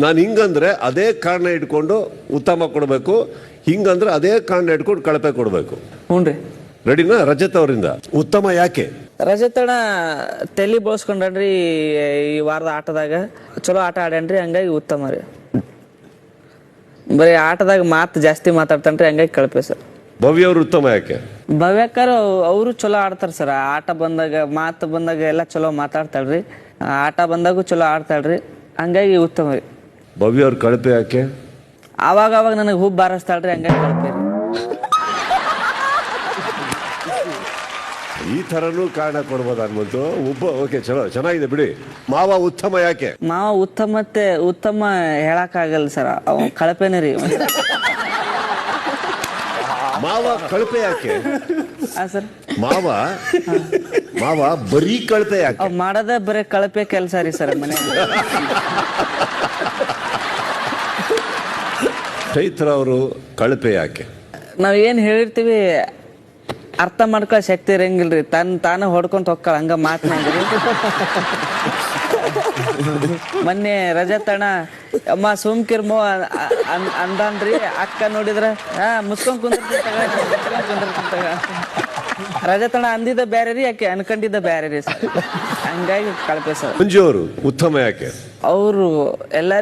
ನಾನು ಹಿಂಗಂದ್ರೆ ಅದೇ ಕಾರಣ ಇಟ್ಕೊಂಡು ಉತ್ತಮ ಕೊಡಬೇಕು, ಹಿಂಗಂದ್ರೆ ಅದೇ ಕಾರಣ ಇಟ್ಕೊಂಡು ಕಳಪೆ ಕೊಡಬೇಕು. ಹ್ಞೂನ್ರಿ. ರೆಡಿನಾ? ರಜತ್ ಅವರಿಂದ ಉತ್ತಮ ಯಾಕೆ? ರಜತಣ್ಣ ತಲೆ ಬೋಳ್ಸ್ಕೊಂಡ್ರಿ ಈ ವಾರದ ಆಟದಾಗ, ಚಲೋ ಆಟ ಆಡ್ಯಾನ್ರಿ, ಹಂಗಾಗಿ ಉತ್ತಮ ರೀ. ಬರೀ ಆಟದಾಗ ಮಾತು ಜಾಸ್ತಿ ಮಾತಾಡ್ತಾನ್ರಿ, ಹಂಗಾಗಿ ಕಳಪೆ ಸರ್. ಭವ್ಯ ಅವರು ಉತ್ತಮ ಯಾಕೆ? ಭವ್ಯಕಾರ ಅವರು ಚಲೋ ಆಡ್ತಾರ ಸರ್. ಆಟ ಬಂದಾಗ, ಮಾತು ಬಂದಾಗ ಎಲ್ಲ ಚಲೋ ಮಾತಾಡ್ತಾಳ್ರಿ, ಆಟ ಬಂದಾಗೂ ಚಲೋ ಆಡ್ತಾಳ್ರಿ, ಹಂಗಾಗಿ ಉತ್ತಮ ರೀ. ಭವ್ಯ ಅವ್ರ ಕಳಪೆ ಯಾಕೆ? ಅವಾಗ ನನಗೆ ಹುಬ್ಬ ಬಾರಿಸ್ತಾಳ್ರಿ, ಹಂಗಾಗಿ ಕಳಪೆ ರೀ. ಈ ತರನು ಕಾರಣ ಕೊಡ್ಬೋದು ಅನ್ಬೋದು. ಓಕೆ, ಚಲೋ, ಚೆನ್ನಾಗಿದೆ ಬಿಡಿ. ಮಾವ ಉತ್ತಮ ಯಾಕೆ? ಮಾವ ಉತ್ತಮ ಹೇಳಕ್ ಆಗಲ್ಲ ಸರ್, ಅವ ಕಳಪೆನೇ ರೀ. ಮಾವ ಕಳಪೆ ಯಾಕೆ? ಸರ್ ಮಾವ ಬರೀ ಕಳಪೆ ಯಾಕೆ? ಅವ್ ಮಾಡದ ಬರೀ ಕಳಪೆ ಕೆಲಸ ರೀ ಸರ್ ಮನೆ. ಚೈತ್ರ ಅವರು ಕಳಪೆ ಯಾಕೆ? ನಾವ್ ಏನ್ ಹೇಳಿರ್ತೀವಿ ಅರ್ಥ ಮಾಡ್ಕೊಳ್ಳೋ ಶಕ್ತಿ ಇರಂಗಿಲ್ರಿ, ತಾನ ಹೊಡ್ಕೊಂತ ಹೋಗ್ಕಳ ಹಂಗ ಮಾತನಾಡ್ರಿ. ಮೊನ್ನೆ ರಜತಣ್ಣ ಅಮ್ಮ ಸುಮ್ಕಿರ್ಮೋ ಅಂದಾನ್ರಿ, ಅಕ್ಕ ನೋಡಿದ್ರ ಮುಸ್ಕೊಂಡ್ ಕುಂದಿರ್ತಾಗ. ರಜತಣ್ಣ ಅಂದಿದ್ದ ಬ್ಯಾರೆ ರೀ, ಆಕೆ ಅನ್ಕೊಂಡಿದ್ದ ಬ್ಯಾರೆ ರೀ ಸರ್, ಹಂಗಾಗಿ ಕಳಪೆ ಸರ್. ಮಂಜು ಅವರು ಉತ್ತಮ ಯಾಕೆ? ಅವರು ಎಲ್ಲಾರು